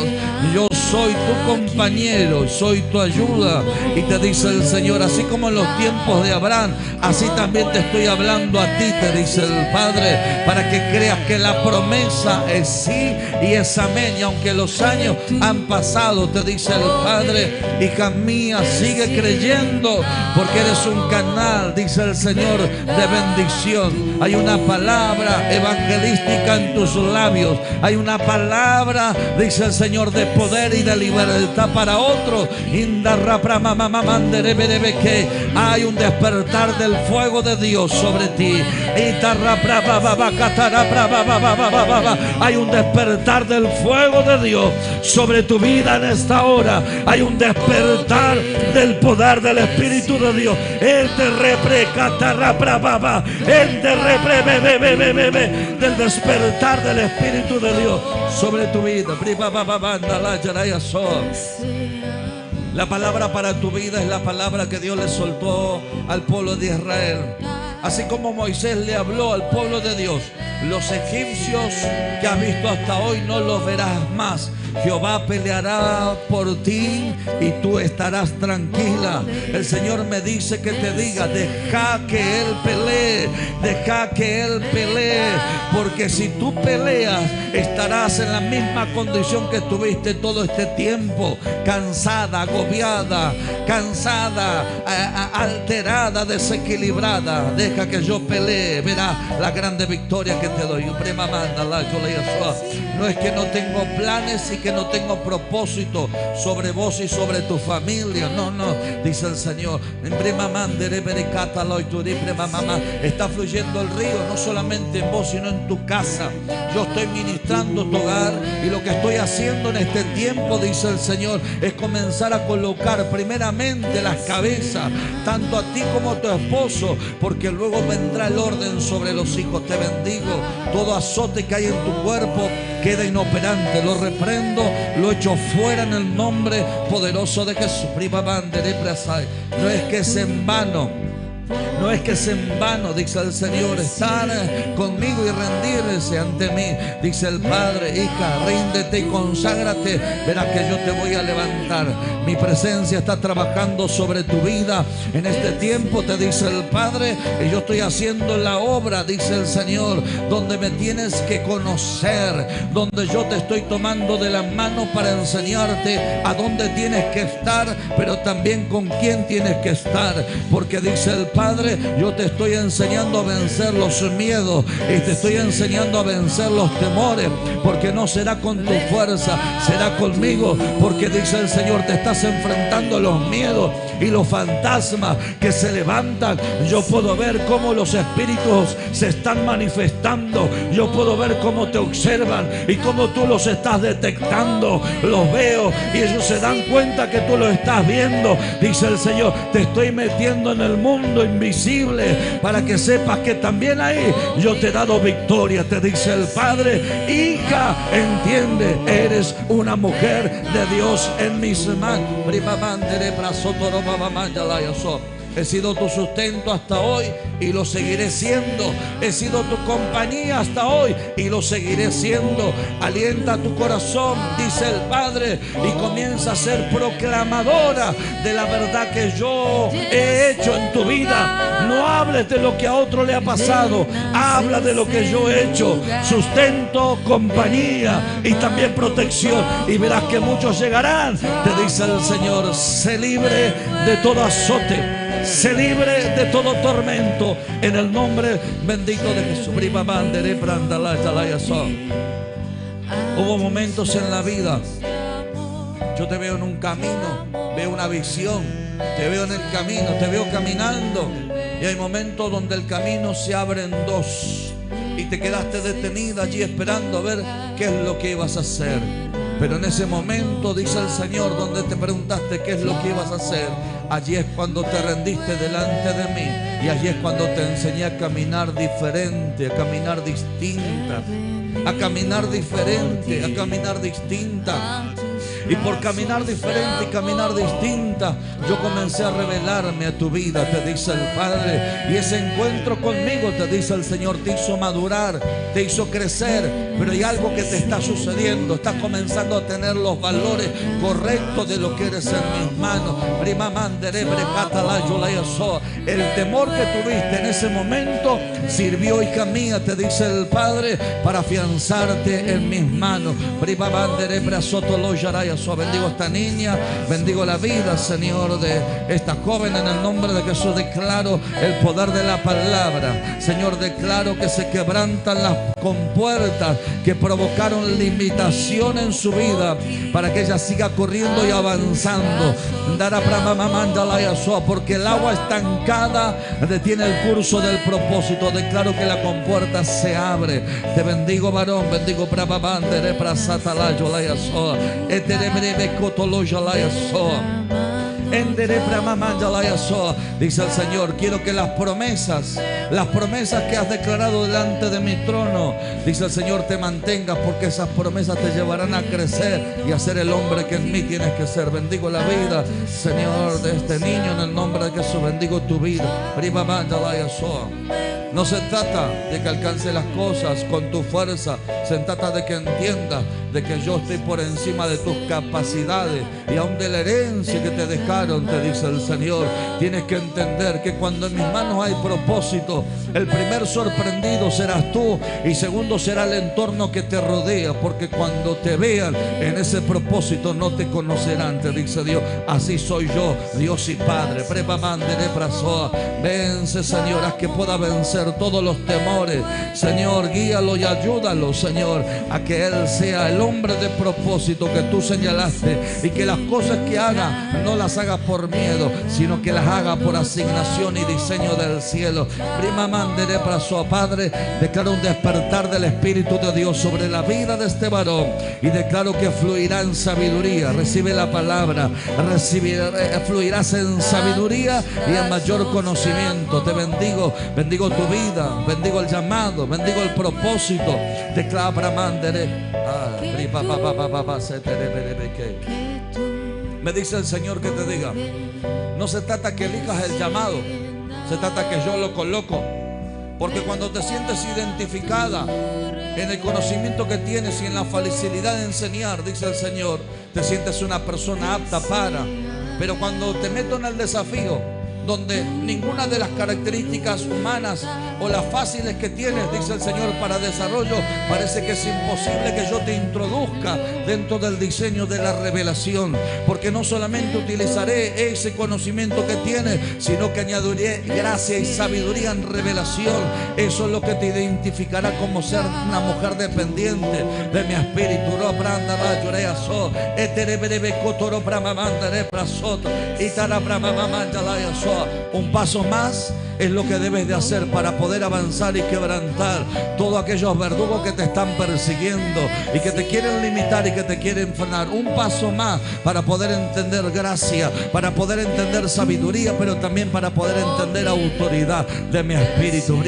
Yo soy tu compañero, soy tu ayuda. Y te dice el Señor, así como en los tiempos de Abraham, así también te estoy hablando a ti, te dice el Padre, para que creas que la promesa es sí y es amén. Y aunque los años han pasado, te dice el Padre, hija mía, sigue creyendo, porque eres un canal, dice el Señor, de bendición. Hay una palabra evangelística en tus labios. Hay una palabra, dice el Señor, de poder y de libertad para otros. Hay un despertar del fuego de Dios sobre ti. Hay un despertar del fuego de Dios sobre tu vida en esta hora. Hay un despertar del poder del Espíritu de Dios. Del despertar del Espíritu de Dios sobre tu vida. La palabra para tu vida es la palabra que Dios le soltó al pueblo de Israel. Así como Moisés le habló al pueblo de Dios, los egipcios que has visto hasta hoy no los verás más. Jehová peleará por ti y tú estarás tranquila. El Señor me dice que te diga, deja que Él pelee, deja que Él pelee, porque si tú peleas estarás en la misma condición que estuviste todo este tiempo, cansada, agobiada, cansada, alterada, desequilibrada. Deja que yo pelee, verás la grande victoria que te doy. No es que no tengo planes y que no tengo propósito sobre vos y sobre tu familia. No, no, dice el Señor. Está fluyendo el río no solamente en vos, sino en tu casa. Yo estoy ministrando tu hogar y lo que estoy haciendo en este tiempo, dice el Señor, es comenzar a colocar primeramente las cabezas, tanto a ti como a tu esposo, porque luego vendrá el orden sobre los hijos. Te bendigo. Todo azote que hay en tu cuerpo queda inoperante. Lo reprendo, lo echo fuera en el nombre poderoso de Jesús. No es que es en vano, No es que es en vano, dice el Señor, estar conmigo y rendirse ante mí. Dice el Padre, hija, ríndete y conságrate. Verás que yo te voy a levantar. Mi presencia está trabajando sobre tu vida en este tiempo, te dice el Padre. Y yo estoy haciendo la obra, dice el Señor, donde me tienes que conocer, donde yo te estoy tomando de la mano para enseñarte a dónde tienes que estar, pero también con quién tienes que estar. Porque dice el Padre, yo te estoy enseñando a vencer los miedos y te estoy enseñando a vencer los temores, porque no será con tu fuerza, será conmigo. Porque dice el Señor, te estás enfrentando a los miedos y los fantasmas que se levantan. Yo puedo ver cómo los espíritus se están manifestando. Yo puedo ver cómo te observan y cómo tú los estás detectando. Los veo y ellos se dan cuenta que tú lo estás viendo. Dice el Señor, te estoy metiendo en el mundo invisible para que sepas que también ahí yo te he dado victoria. Te dice el Padre, hija, entiende, eres una mujer de Dios en mis manos. He sido tu sustento hasta hoy y lo seguiré siendo. He sido tu compañía hasta hoy y lo seguiré siendo. Alienta tu corazón, dice el Padre, y comienza a ser proclamadora de la verdad que yo he hecho en tu vida. No hables de lo que a otro le ha pasado, habla de lo que yo he hecho. Sustento, compañía y también protección. Y verás que muchos llegarán, te dice el Señor. Sé libre de todo azote. Sé libre de todo tormento en el nombre bendito de Jesús. Hubo momentos en la vida, yo te veo en un camino, veo una visión, te veo en el camino, te veo caminando, y hay momentos donde el camino se abre en dos y te quedaste detenida allí esperando a ver qué es lo que ibas a hacer. Pero en ese momento, dice el Señor, donde te preguntaste qué es lo que ibas a hacer, allí es cuando te rendiste delante de mí. Y allí es cuando te enseñé a caminar diferente, a caminar distinta, a caminar diferente, a caminar distinta. Y por caminar diferente y caminar distinta, yo comencé a revelarme a tu vida, te dice el Padre. Y ese encuentro conmigo, te dice el Señor, te hizo madurar, te hizo crecer. Pero hay algo que te está sucediendo. Estás comenzando a tener los valores correctos de lo que eres en mis manos. El temor que tuviste en ese momento sirvió, hija mía, te dice el Padre, para afianzarte en mis manos. Bendigo a esta niña, bendigo la vida, Señor, de esta joven. En el nombre de Jesús declaro el poder de la palabra. Señor, declaro que se quebrantan las compuertas que provocaron limitación en su vida, para que ella siga corriendo y avanzando. Porque el agua estancada detiene el curso del propósito. Declaro que la compuerta se abre. Te bendigo, varón, bendigo dice el Señor, quiero que las promesas que has declarado delante de mi trono, dice el Señor, te mantengas, porque esas promesas te llevarán a crecer y a ser el hombre que en mí tienes que ser. Bendigo la vida, Señor, de este niño en el nombre de Jesús. Bendigo tu vida. No se trata de que alcance las cosas con tu fuerza, se trata de que entiendas de que yo estoy por encima de tus capacidades y aún de la herencia que te dejaron, te dice el Señor. Tienes que entender que cuando en mis manos hay propósito, el primer sorprendido serás tú y segundo será el entorno que te rodea, porque cuando te vean en ese propósito no te conocerán, te dice Dios. Así soy yo, Dios y Padre. Vence, Señor, haz que pueda vencer todos los temores. Señor, guíalo y ayúdalo, Señor, a que Él sea el hombre de propósito que tú señalaste, y que las cosas que haga no las haga por miedo, sino que las haga por asignación y diseño del cielo. Padre, declaro un despertar del Espíritu de Dios sobre la vida de este varón, y declaro que fluirá en sabiduría. Recibe la palabra, fluirás en sabiduría y en mayor conocimiento. Te bendigo, bendigo tu vida, bendigo el llamado, bendigo el propósito. Declara para mandere. Me dice el Señor que te diga, no se trata que elijas el llamado, Se trata que yo lo coloco. Porque cuando te sientes identificada en el conocimiento que tienes y en la facilidad de enseñar, dice el Señor, te sientes una persona apta para. Pero cuando te meto en el desafío, donde ninguna de las características humanas o las fáciles que tienes, dice el Señor, para desarrollo, parece que es imposible que yo te introduzca dentro del diseño de la revelación, porque no solamente utilizaré ese conocimiento que tienes, sino que añadiré gracia y sabiduría en revelación. Eso es lo que te identificará como ser una mujer dependiente de mi espíritu. Un paso más es lo que debes de hacer para poder avanzar y quebrantar todos aquellos verdugos que te están persiguiendo y que te quieren limitar y que te quieren frenar. Un paso más para poder entender gracia, para poder entender sabiduría, pero también para poder entender autoridad de mi espíritu.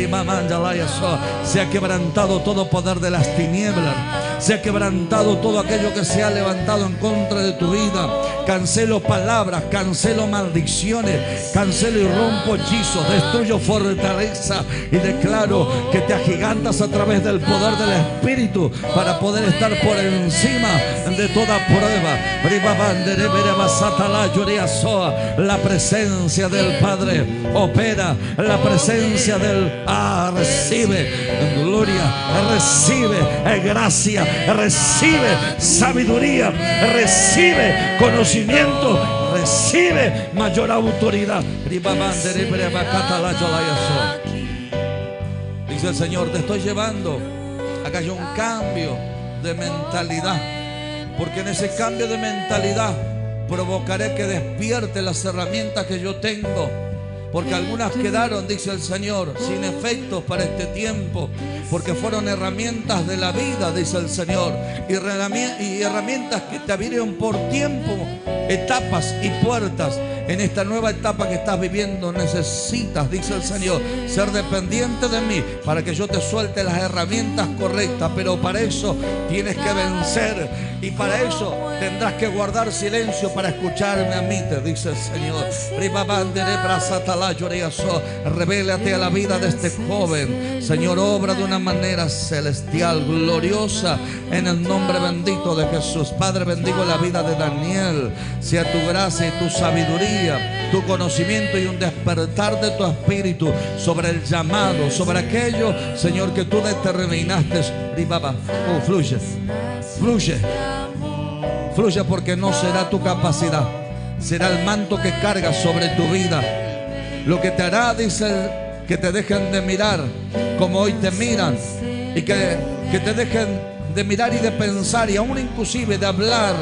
Se ha quebrantado todo poder de las tinieblas. Se ha quebrantado todo aquello que se ha levantado en contra de tu vida. Cancelo palabras, cancelo maldiciones, cancelo y rompo hechizos, destruyo fortaleza y declaro que te agigantas a través del poder del Espíritu para poder estar por encima de toda prueba. La presencia del Padre opera, la presencia del recibe gloria, recibe gracia, recibe sabiduría, recibe conocimiento, recibe mayor autoridad. Dice el Señor, te estoy llevando a que haya un cambio de mentalidad, porque en ese cambio de mentalidad provocaré que despierte las herramientas que yo tengo, porque algunas quedaron, dice el Señor, sin efectos para este tiempo, porque fueron herramientas de la vida, dice el Señor, y herramientas que te abrieron por tiempo, etapas y puertas. En esta nueva etapa que estás viviendo necesitas, dice el Señor, ser dependiente de mí para que yo te suelte las herramientas correctas. Pero para eso tienes que vencer, y para eso tendrás que guardar silencio para escucharme a mí, te dice el Señor. Revélate a la vida de este joven, Señor, obra de una manera celestial, gloriosa, en el nombre bendito de Jesús. Padre, bendigo la vida de Daniel. Sea tu gracia y tu sabiduría, tu conocimiento y un despertar de tu espíritu sobre el llamado, sobre aquello, Señor, que tú determinaste. Fluye, fluye, fluye, porque no será tu capacidad, será el manto que cargas sobre tu vida lo que te hará, dice, que te dejen de mirar como hoy te miran, y que te dejen de mirar y de pensar, y aún inclusive de hablar,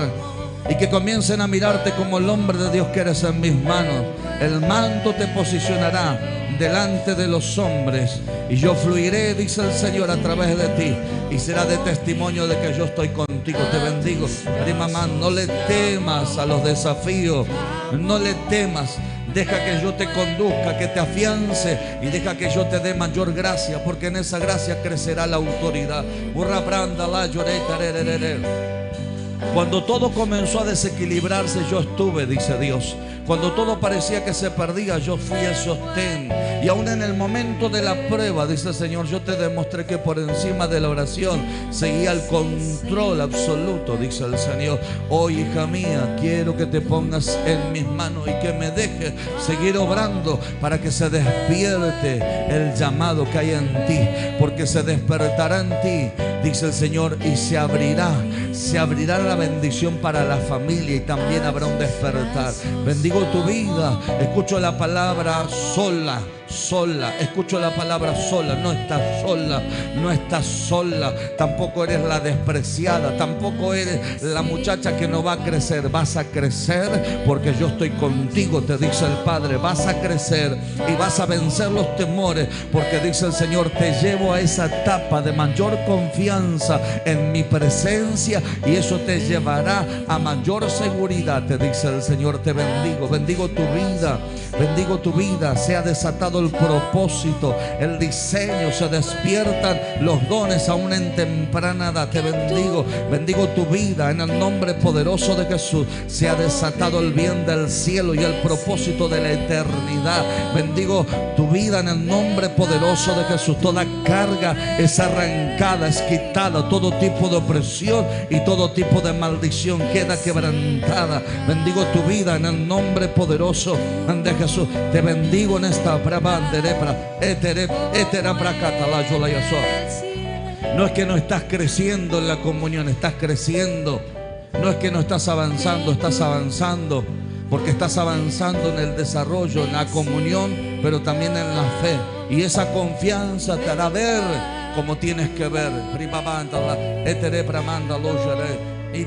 y que comiencen a mirarte como el hombre de Dios que eres en mis manos. El manto te posicionará delante de los hombres, y yo fluiré, dice el Señor, a través de ti, y será de testimonio de que yo estoy contigo. Te bendigo, mamá. No le temas a los desafíos, no le temas. Deja que yo te conduzca, que te afiance, y deja que yo te dé mayor gracia, porque en esa gracia crecerá la autoridad. Cuando todo comenzó a desequilibrarse, yo estuve, dice Dios. Cuando todo parecía que se perdía, yo fui el sostén. Y aún en el momento de la prueba, dice el Señor, yo te demostré que por encima de la oración seguía el control absoluto, dice el Señor. Hoy, hija mía, quiero que te pongas en mis manos y que me dejes seguir obrando para que se despierte el llamado que hay en ti, porque se despertará en ti, dice el Señor, y se abrirá la bendición para la familia, y también habrá un despertar. Bendigo tu vida. Escucho la palabra sola. Escucho la palabra sola. No estás sola, no estás sola. Tampoco eres la despreciada, tampoco eres la muchacha que no va a crecer. Vas a crecer porque yo estoy contigo, te dice el Padre. Vas a crecer y vas a vencer los temores, porque dice el Señor, te llevo a esa etapa de mayor confianza confianza en mi presencia y eso te llevará a mayor seguridad, te dice el Señor. Te bendigo, bendigo tu vida, bendigo tu vida. Se ha desatado el propósito, el diseño, se despiertan los dones aún en temprana edad. Te bendigo, bendigo tu vida en el nombre poderoso de Jesús. Se ha desatado el bien del cielo y el propósito de la eternidad. Bendigo tu vida en el nombre poderoso de Jesús. Toda carga es arrancada, es quitada. Todo tipo de opresión y todo tipo de maldición queda quebrantada. Bendigo tu vida en el nombre poderoso de Jesús. Te bendigo en esta no es que no estás creciendo en la comunión, estás creciendo. No es que no estás avanzando, estás avanzando. Porque estás avanzando en el desarrollo, en la comunión, pero también en la fe. Y esa confianza te hará ver como tienes que ver. Y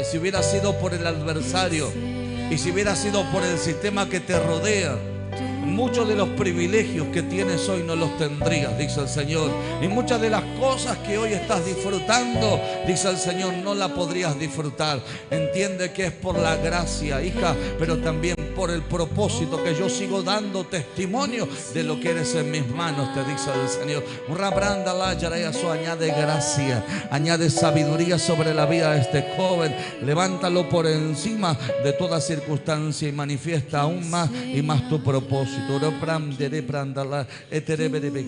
si hubiera sido por el adversario, y si hubiera sido por el sistema que te rodea, muchos de los privilegios que tienes hoy no los tendrías, dice el Señor. Y muchas de las cosas que hoy estás disfrutando, dice el Señor, no la podrías disfrutar. Entiende que es por la gracia, hija, pero también por el propósito que yo sigo dando testimonio de lo que eres en mis manos, te dice el Señor. Añade gracia, añade sabiduría sobre la vida de este joven. Levántalo por encima de toda circunstancia y manifiesta aún más y más tu propósito.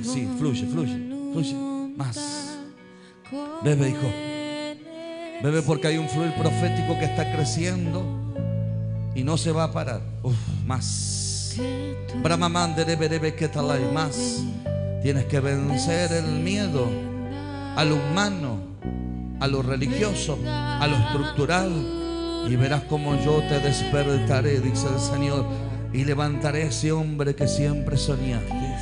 Sí, fluye, fluye, fluye. Más. Bebe, hijo. Bebe, porque hay un fluir profético que está creciendo y no se va a parar. Más. Más. Tienes que vencer el miedo a lo humano, a lo religioso, a lo estructural, y verás como yo te despertaré, dice el Señor, y levantaré a ese hombre que siempre soñaste.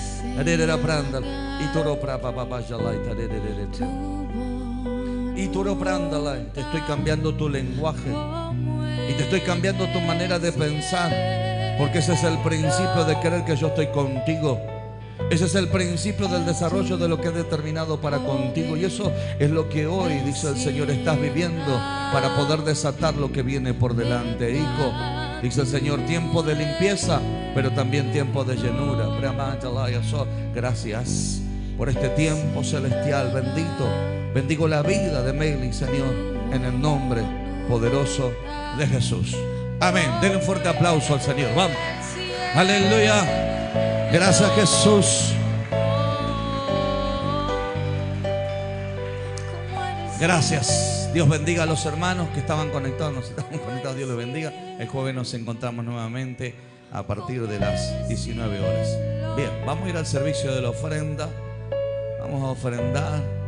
Te estoy cambiando tu lenguaje y te estoy cambiando tu manera de pensar, porque ese es el principio de creer que yo estoy contigo. Ese es el principio del desarrollo de lo que he determinado para contigo. Y eso es lo que hoy, dice el Señor, estás viviendo para poder desatar lo que viene por delante. Hijo, dice el Señor, tiempo de limpieza, pero también tiempo de llenura. Gracias por este tiempo celestial. Bendito. Bendigo la vida de Meli, Señor, en el nombre poderoso de Jesús. Amén. Denle un fuerte aplauso al Señor. Vamos. Aleluya. Gracias, Jesús. Gracias. Dios bendiga a los hermanos que estaban conectados. Nos estaban conectados. Dios los bendiga. El jueves nos encontramos nuevamente a partir de las 19 horas. Bien, vamos a ir al servicio de la ofrenda. Vamos a ofrendar.